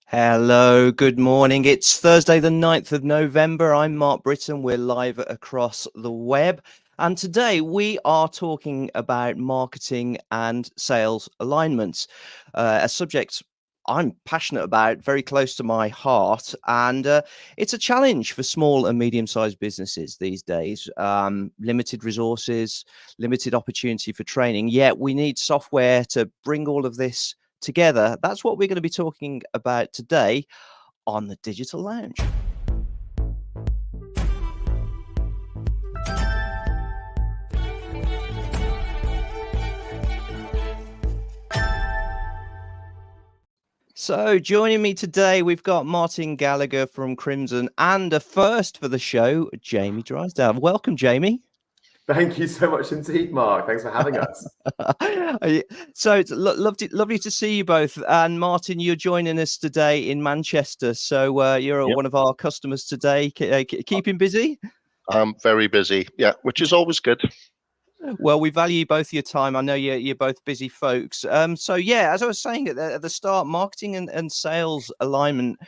Hello, good morning. It's Thursday, the 9th of November. I'm Mark Britton. We're live across the web. And today we are talking about marketing and sales alignments, a subject I'm passionate about, very close to my heart. And it's a challenge for small and medium-sized businesses these days. Limited resources, limited opportunity for training, yet we need software to bring all of this together. That's what we're going to be talking about today on the Digital Lounge. So joining me today, we've got Martin Gallagher from Crimson and a first for the show, Jamie Drysdale. Welcome, Jamie. Thank you so much indeed, Mark. Thanks for having us. So it's lovely to see you both. And Martin, you're joining us today in Manchester. So you're one of our customers today. Keeping busy? I'm very busy, which is always good. Well, we value both your time. I know you're both busy folks. So yeah, as I was saying at the start, marketing and sales alignment,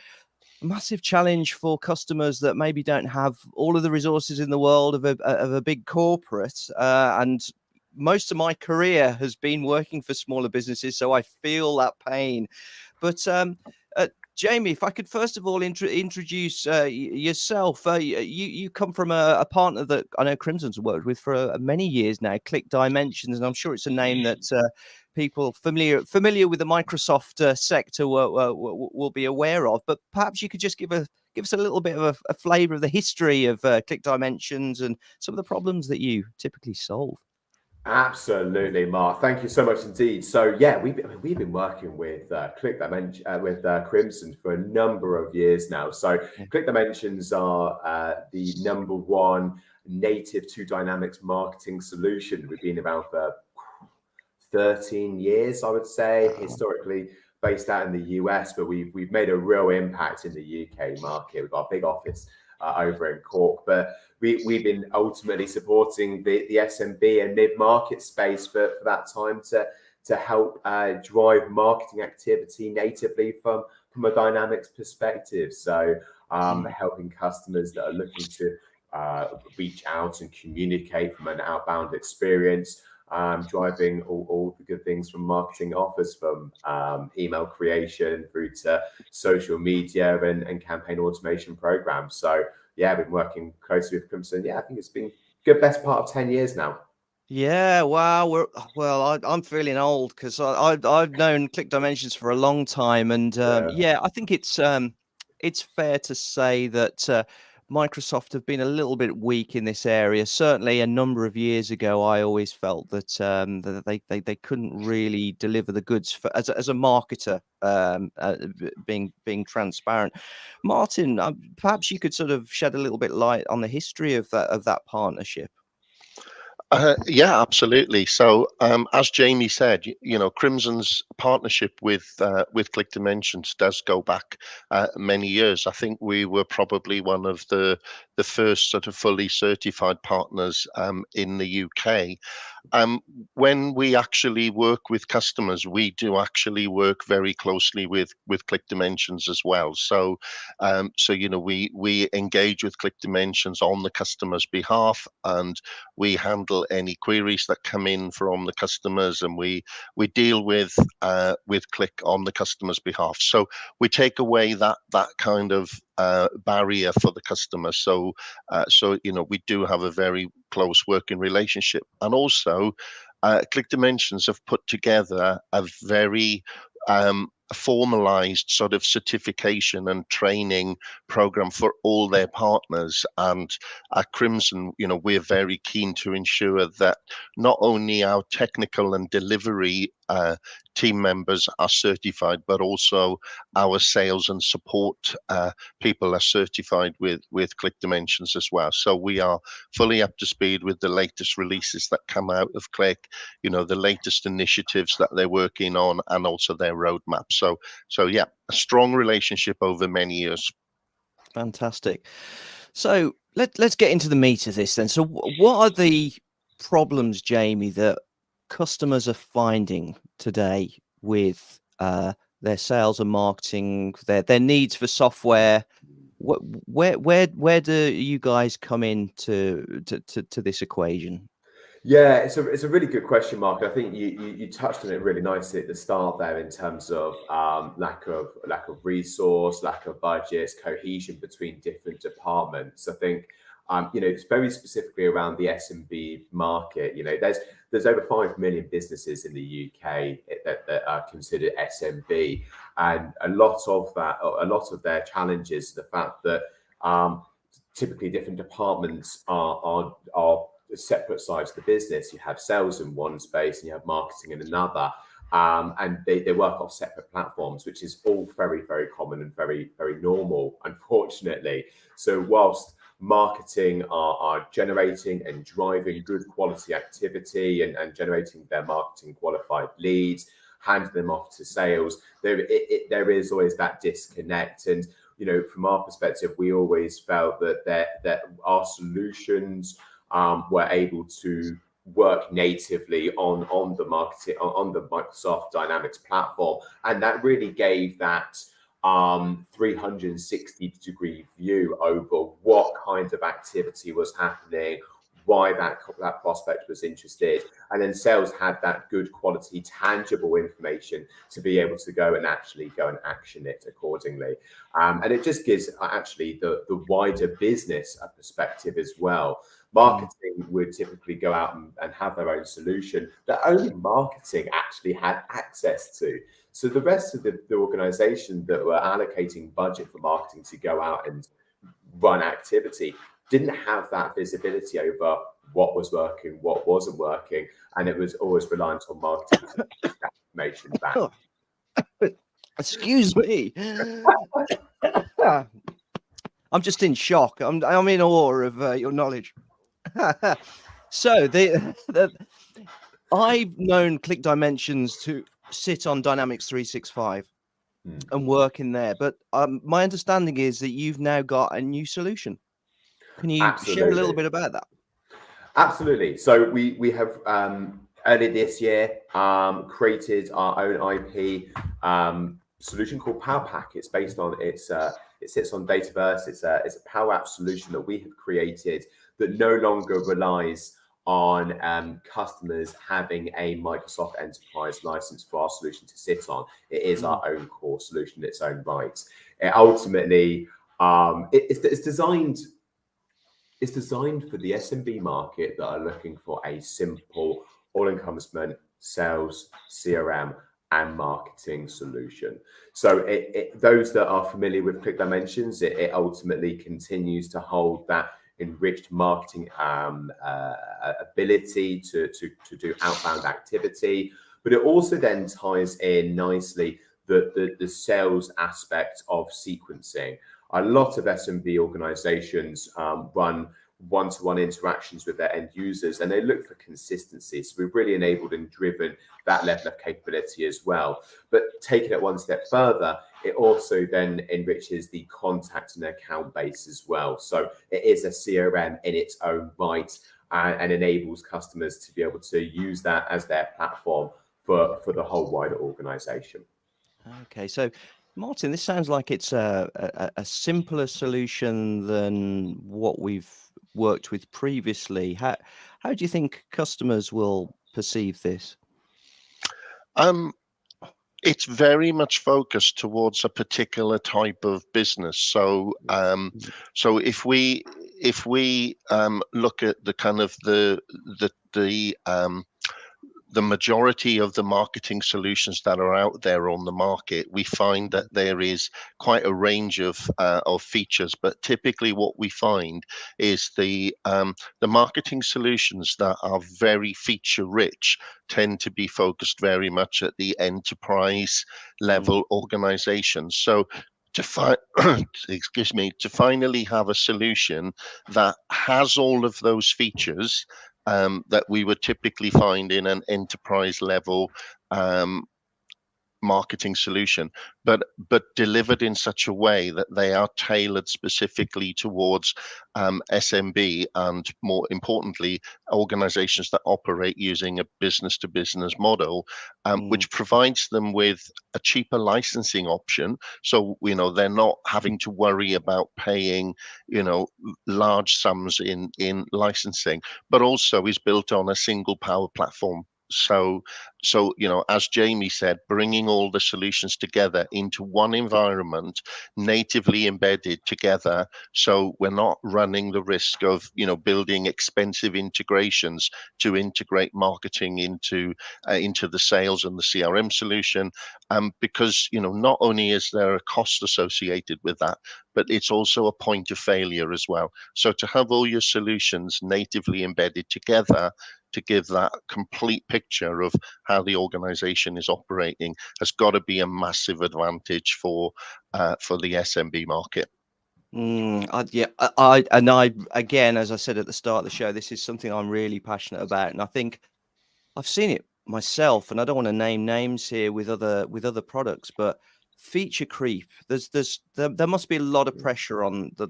a massive challenge for customers that maybe don't have all of the resources in the world of a big corporate. And most of my career has been working for smaller businesses, so I feel that pain. But Jamie, if I could first of all introduce yourself. You come from a partner that I know Crimson's worked with for many years now, ClickDimensions, and I'm sure it's a name that people familiar with the Microsoft sector will be aware of. But perhaps you could just give us a little bit of a flavour of the history of ClickDimensions and some of the problems that you typically solve. Absolutely, Mark. Thank you so much indeed. So yeah, we've been working with ClickDimensions with Crimson for a number of years now. So ClickDimensions are the #1 native to Dynamics marketing solution. We've been around for 13 years, I would say, historically based out in the US, but we've made a real impact in the UK market. We've got a big office over in Cork, but we've been ultimately supporting the SMB and mid-market space for that time to help drive marketing activity natively from a Dynamics perspective. So helping customers that are looking to reach out and communicate from an outbound experience, driving all the good things from marketing offers, from email creation through to social media and campaign automation programs. So yeah, I've been working closely with Crimson. Yeah, I think it's been good best part of 10 years now. Yeah, wow. I'm feeling old because I've known ClickDimensions for a long time, and I think it's fair to say that Microsoft have been a little bit weak in this area. Certainly, a number of years ago, I always felt that that they couldn't really deliver the goods as a marketer, being transparent. Martin, perhaps you could sort of shed a little bit light on the history of that partnership. Yeah, absolutely. So, as Jamie said, Crimson's partnership with ClickDimensions does go back many years. I think we were probably one of the first sort of fully certified partners in the UK. When we actually work with customers, we do actually work very closely with ClickDimensions as well. So, we engage with ClickDimensions on the customer's behalf, and we handle any queries that come in from the customers, and we deal with Click on the customer's behalf. So we take away that kind of barrier for the customer. So we do have a very close working relationship. And also ClickDimensions have put together a very formalized sort of certification and training program for all their partners. And at Crimson, we're very keen to ensure that not only our technical and delivery team members are certified, but also our sales and support people are certified with ClickDimensions as well. So we are fully up to speed with the latest releases that come out of Click, the latest initiatives that they're working on, and also their roadmap. So yeah, a strong relationship over many years. Fantastic. So let's get into the meat of this then. So what are the problems, Jamie, that customers are finding today with their sales and marketing, their needs for software. Where do you guys come into to this equation? Yeah, it's a really good question, Mark. I think you touched on it really nicely at the start there in terms of lack of resource, lack of budgets, cohesion between different departments. I think it's very specifically around the SMB market. There's over 5 million businesses in the UK that are considered SMB, and a lot of their challenges, the fact that typically different departments are separate sides of the business. You have sales in one space and you have marketing in another, and they work off separate platforms, which is all very, very common and very, very normal, unfortunately. So whilst marketing are generating and driving good quality activity and generating their marketing qualified leads, handing them off to sales, there is always that disconnect. And from our perspective, we always felt that our solutions were able to work natively on the marketing, on the Microsoft Dynamics platform, and that really gave that 360-degree view over what kind of activity was happening, why that prospect was interested, and then sales had that good quality, tangible information to be able to go and action it accordingly. And it just gives actually the wider business a perspective as well. Marketing would typically go out and have their own solution that only marketing actually had access to. So the rest of the organization that were allocating budget for marketing to go out and run activity didn't have that visibility over what was working, what wasn't working, and it was always reliant on marketing to push that information back. Excuse me. I'm just in shock. I'm in awe of your knowledge. So I've known ClickDimensions to sit on Dynamics 365 and work in there, but my understanding is that you've now got a new solution. Can you share a little bit about that? Absolutely. So we have early this year created our own IP solution called PowerPack. It's based on it sits on Dataverse. It's a Power App solution that we have created that no longer relies on customers having a Microsoft Enterprise license for our solution to sit on. It is our own core solution in its own right. Ultimately, it's designed for the SMB market that are looking for a simple, all-encompassing sales, CRM, and marketing solution. So those that are familiar with ClickDimensions, it ultimately continues to hold that enriched marketing ability to do outbound activity, but it also then ties in nicely the sales aspect of sequencing. A lot of SMB organizations run one-to-one interactions with their end users, and they look for consistency. So we've really enabled and driven that level of capability as well. But taking it one step further, it also then enriches the contact and account base as well. So it is a CRM in its own right, and enables customers to be able to use that as their platform for the whole wider organization. Okay, so Martin, this sounds like it's a simpler solution than what we've worked with previously. How do you think customers will perceive this? It's very much focused towards a particular type of business. So if we look at the kind of the majority of the marketing solutions that are out there on the market, we find that there is quite a range of features. But typically, what we find is the marketing solutions that are very feature rich tend to be focused very much at the enterprise level organizations. So to finally have a solution that has all of those features that we would typically find in an enterprise level marketing solution, but delivered in such a way that they are tailored specifically towards SMB, and more importantly, organizations that operate using a business to business model, which provides them with a cheaper licensing option. So, they're not having to worry about paying, large sums in licensing, but also is built on a single power platform. So, as Jamie said, bringing all the solutions together into one environment, natively embedded together, so we're not running the risk of, building expensive integrations to integrate marketing into the sales and the CRM solution, because not only is there a cost associated with that, but it's also a point of failure as well. So to have all your solutions natively embedded together to give that complete picture of how the organization is operating has got to be a massive advantage for the SMB market. I again, as I said at the start of the show, this is something I'm really passionate about, and I think I've seen it myself, and I don't want to name names here with other products, but feature creep. There must be a lot of pressure on the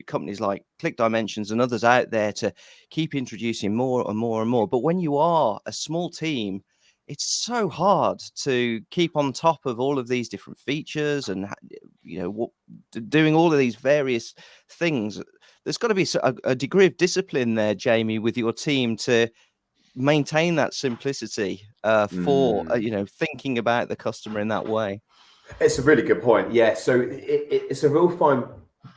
companies like ClickDimensions and others out there to keep introducing more and more and more. But when you are a small team, it's so hard to keep on top of all of these different features and doing all of these various things. There's got to be a degree of discipline there, Jamie, with your team to maintain that simplicity for thinking about the customer in that way. It's a really good point. Yeah, so it's a real fine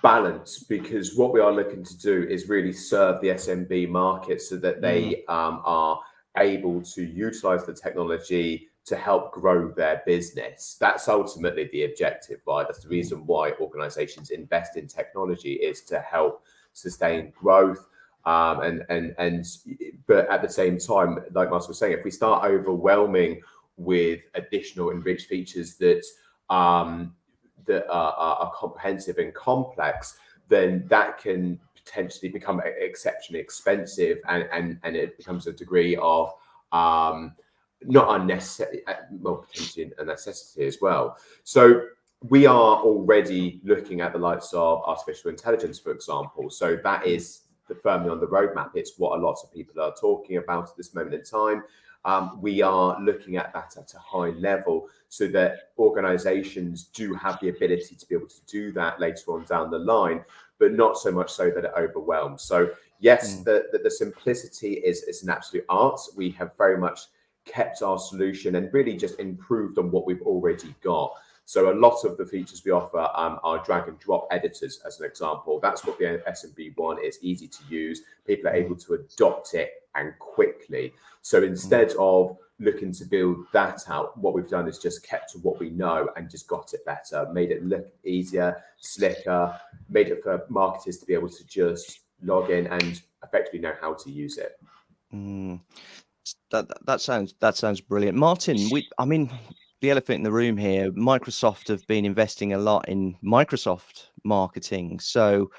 balance, because what we are looking to do is really serve the SMB market so that they are able to utilize the technology to help grow their business. That's ultimately the objective, right? That's the reason why organizations invest in technology, is to help sustain growth. But at the same time, like Martin was saying, if we start overwhelming with additional enriched features that are comprehensive and complex, then that can potentially become exceptionally expensive, and it becomes a degree of not unnecessary, well, potentially a necessity as well. So we are already looking at the likes of artificial intelligence, for example. So that is firmly on the roadmap. It's what a lot of people are talking about at this moment in time. We are looking at that at a high level so that organizations do have the ability to be able to do that later on down the line, but not so much so that it overwhelms. So yes, the simplicity is an absolute art. We have very much kept our solution and really just improved on what we've already got. So a lot of the features we offer are drag and drop editors, as an example. That's what the SMB want. It's easy to use. People are able to adopt it and quickly. So instead of looking to build that out, what we've done is just kept to what we know and just got it better, made it look easier, slicker, made it for marketers to be able to just log in and effectively know how to use it. That sounds brilliant, Martin. The elephant in the room here, Microsoft have been investing a lot in Microsoft marketing. So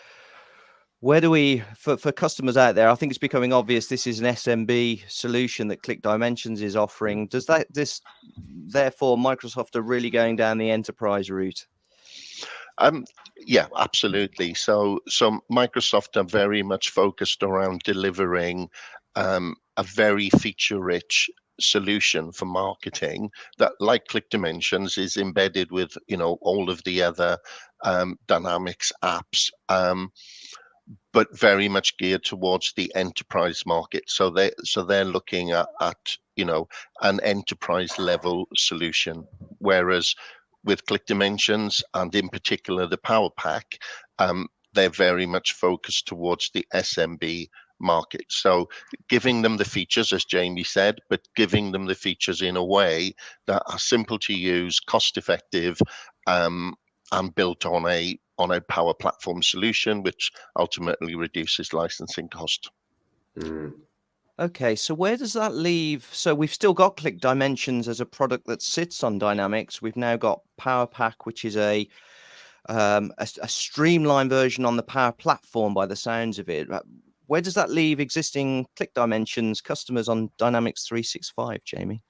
where do we, for customers out there, I think it's becoming obvious this is an SMB solution that ClickDimensions is offering. Therefore Microsoft are really going down the enterprise route? Yeah, absolutely. So Microsoft are very much focused around delivering a very feature-rich solution for marketing that, like ClickDimensions, is embedded with all of the other Dynamics apps, but very much geared towards the enterprise market. So they're looking at an enterprise level solution, whereas with ClickDimensions, and in particular the PowerPack, they're very much focused towards the SMB market. So giving them the features, as Jamie said, but giving them the features in a way that are simple to use, cost effective, and built on a Power Platform solution, which ultimately reduces licensing cost. Okay, so where does that leave? So we've still got ClickDimensions as a product that sits on Dynamics. We've now got PowerPack, which is a streamlined version on the Power Platform by the sounds of it. Where does that leave existing ClickDimensions customers on Dynamics 365, Jamie?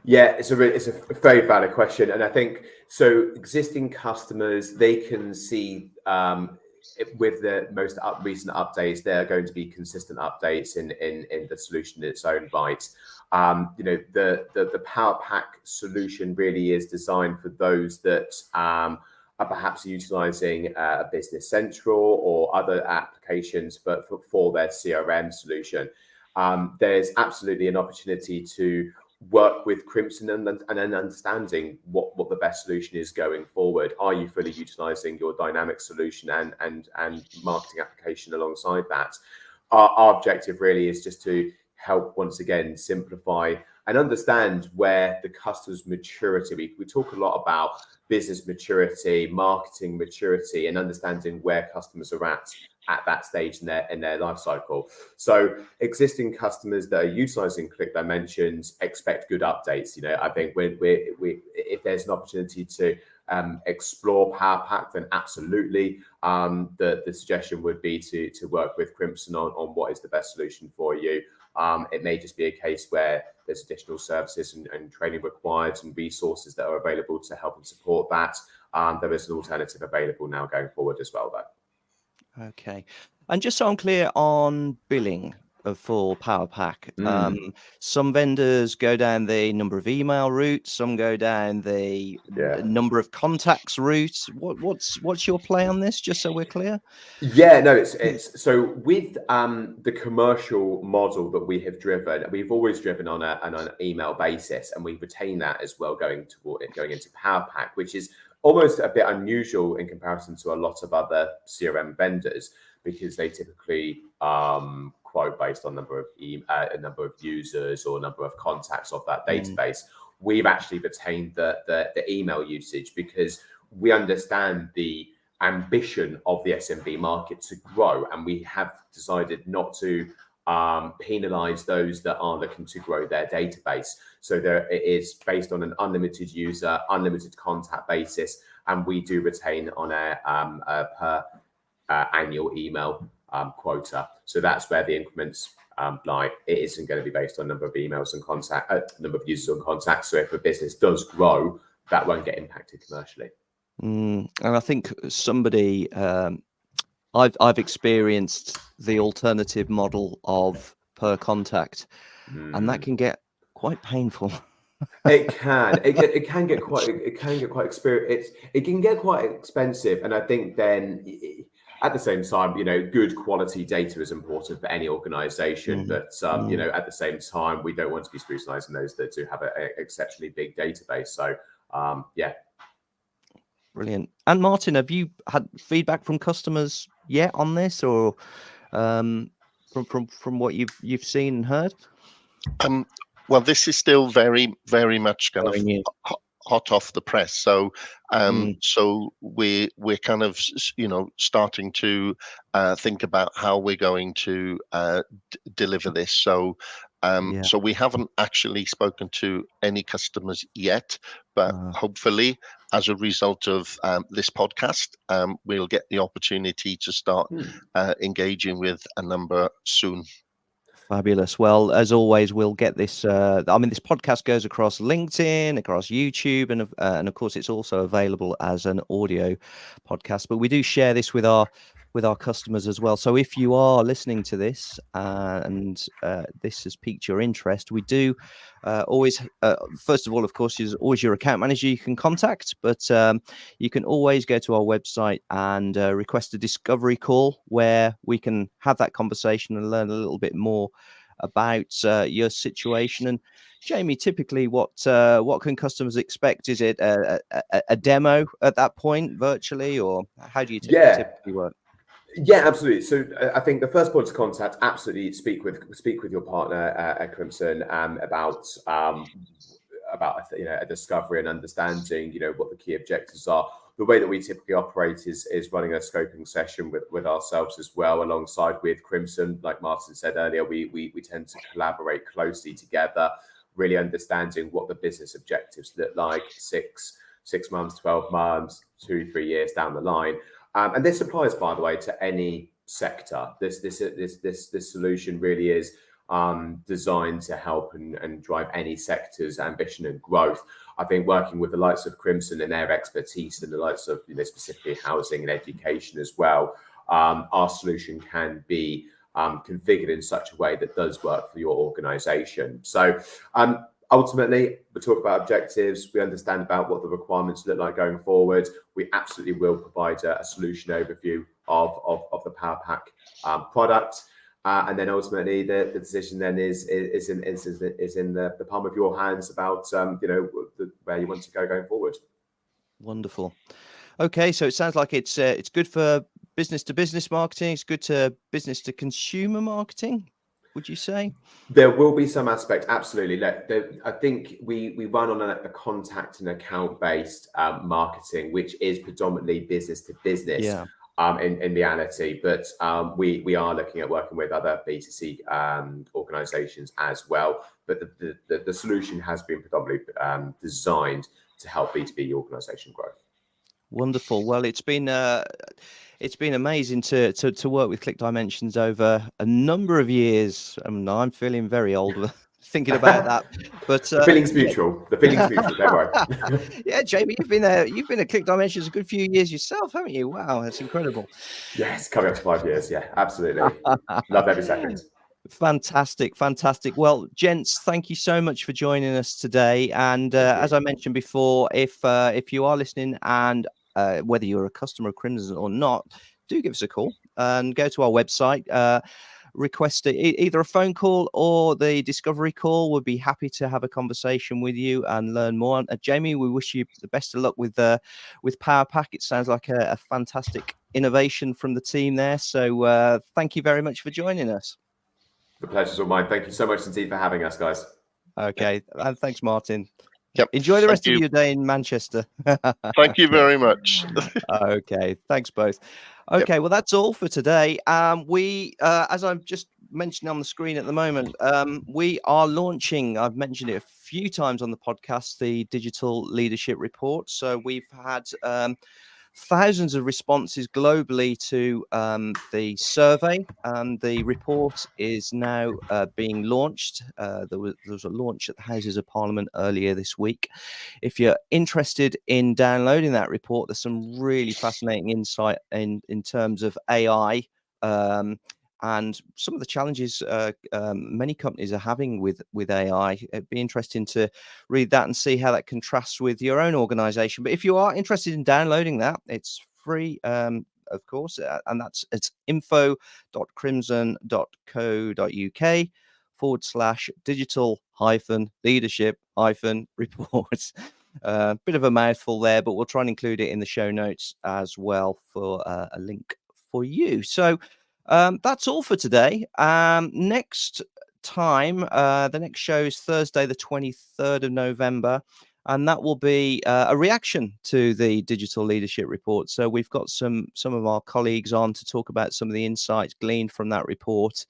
Yeah, it's a very valid question, and I think so. Existing customers, they can see with the most recent updates, there are going to be consistent updates in the solution in its own right. The PowerPack solution really is designed for those that are perhaps utilizing a Business Central or other applications for their CRM solution. There's absolutely an opportunity to work with Crimson and then understanding what the best solution is going forward. Are you fully utilizing your dynamic solution and marketing application alongside that? Our objective really is just to help once again simplify and understand where the customer's maturity. We talk a lot about business maturity, marketing maturity, and understanding where customers are at that stage in their life cycle. So existing customers that are utilizing ClickDimensions expect good updates. I think if there's an opportunity to explore PowerPack, then absolutely. The suggestion would be to work with Crimson on what is the best solution for you. It may just be a case where there's additional services and training required and resources that are available to help and support that. There is an alternative available now going forward as well, though. Okay. And just so I'm clear on billing for PowerPack, some vendors go down the number of email route, some go down the number of contacts route. What's your play on this, just so we're clear? Yeah, no, it's so with the commercial model that we have driven, we've always driven on an email basis, and we retain that as well going into PowerPack, which is almost a bit unusual in comparison to a lot of other CRM vendors, because they typically quote based on number of users or number of contacts of that database. We've actually retained the email usage because we understand the ambition of the SMB market to grow, and we have decided not to penalize those that are looking to grow their database. So it is based on an unlimited user, unlimited contact basis, and we do retain on a per annual email quota. So that's where the increments lie. It isn't going to be based on number of emails and number of users and contacts. So if a business does grow, that won't get impacted commercially. And I think somebody I've experienced the alternative model of per contact, and that can get quite painful. It can get quite expensive, and I think then at the same time, good quality data is important for any organization. But at the same time, we don't want to be scrutinizing those that do have an exceptionally big database. So yeah. Brilliant. And Martin, have you had feedback from customers yet on this, or from what you've seen and heard? Well, this is still very, very much kind of hot off the press. So so we're kind of starting to think about how we're going to deliver this. So so we haven't actually spoken to any customers yet, but hopefully as a result of this podcast, we'll get the opportunity to start engaging with a number soon. Fabulous. Well, as always, we'll get this. This podcast goes across LinkedIn, across YouTube, and of course, it's also available as an audio podcast. But we do share this with our customers as well. So if you are listening to this and this has piqued your interest, we do always, first of all, of course, there's always your account manager you can contact, but you can always go to our website and request a discovery call where we can have that conversation and learn a little bit more about your situation. And Jamie, typically, what can customers expect? Is it a demo at that point, virtually, or how do you typically work? Yeah, absolutely. So I think the first point of contact, absolutely speak with your partner at Crimson about a discovery and understanding what the key objectives are. The way that we typically operate is running a scoping session with ourselves as well, alongside with Crimson. Like Martin said earlier, we tend to collaborate closely together, really understanding what the business objectives look like 6 months, 12 months, 2-3 years down the line. And this applies, by the way, to any sector. This solution really is designed to help and drive any sector's ambition and growth. I think working with the likes of Crimson and their expertise and the likes of, specifically housing and education as well, our solution can be configured in such a way that does work for your organization. So ultimately, we talk about objectives. We understand about what the requirements look like going forward. We absolutely will provide a solution overview of the PowerPack product. And then ultimately, the decision then is in the palm of your hands about where you want to go going forward. Wonderful. Okay, so it sounds like it's good for business to business marketing. It's good to business to consumer marketing. Would you say? There will be some aspect, absolutely. I think we run on a contact and account based marketing, which is predominantly business to business. Yeah. In reality, but we are looking at working with other B2C organizations as well. But the solution has been predominantly designed to help B2B organization growth. Wonderful. Well, it's been amazing to work with ClickDimensions over a number of years. I'm feeling very old thinking about that, but the feeling's mutual. The feeling's mutual. Don't worry. Yeah, Jamie, you've been at ClickDimensions a good few years yourself, haven't you? Wow, that's incredible. Yes, coming up to 5 years. Yeah, absolutely. Love every second. Fantastic. Well, gents, thank you so much for joining us today. And as I mentioned before, if you are listening and whether you're a customer of Crimson or not, do give us a call and go to our website. Request either a phone call or the discovery call. We'll be happy to have a conversation with you and learn more. Jamie, we wish you the best of luck with PowerPack. It sounds like a fantastic innovation from the team there. So thank you very much for joining us. The pleasure's all mine. Thank you so much indeed for having us, guys. Okay, and thanks, Martin. Yep. Enjoy the rest of your day in Manchester. Thank you very much. Okay, thanks both. Okay, well, that's all for today. We, as I've just mentioned on the screen at the moment, we are launching, I've mentioned it a few times on the podcast, the Digital Leadership Report. So we've had thousands of responses globally to the survey, and the report is now being launched. There was a launch at the Houses of Parliament earlier this week. If you're interested in downloading that report, there's some really fascinating insight in terms of AI and some of the challenges many companies are having with AI. It'd be interesting to read that and see how that contrasts with your own organization. But if you are interested in downloading that, it's free, of course, and it's info.crimson.co.uk/digital-leadership-reports. Bit of a mouthful there, but we'll try and include it in the show notes as well for a link for you. So that's all for today. Next time, the next show is Thursday, the 23rd of November, and that will be a reaction to the Digital Leadership Report. So we've got some of our colleagues on to talk about some of the insights gleaned from that report,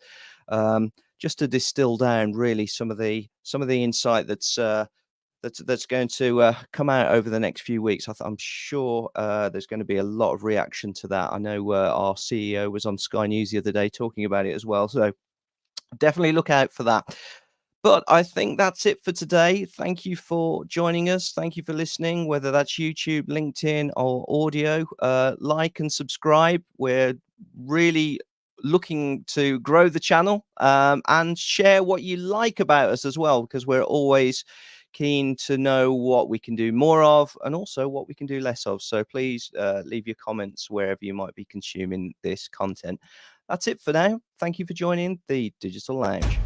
just to distill down really some of the insight that's going to come out over the next few weeks. I'm sure there's going to be a lot of reaction to that. I know our CEO was on Sky News the other day talking about it as well. So definitely look out for that. But I think that's it for today. Thank you for joining us. Thank you for listening, whether that's YouTube, LinkedIn, or audio. Like and subscribe. We're really looking to grow the channel, and share what you like about us as well, because we're always keen to know what we can do more of and also what we can do less of. So please leave your comments wherever you might be consuming this content. That's it for now. Thank you for joining the Digital Lounge.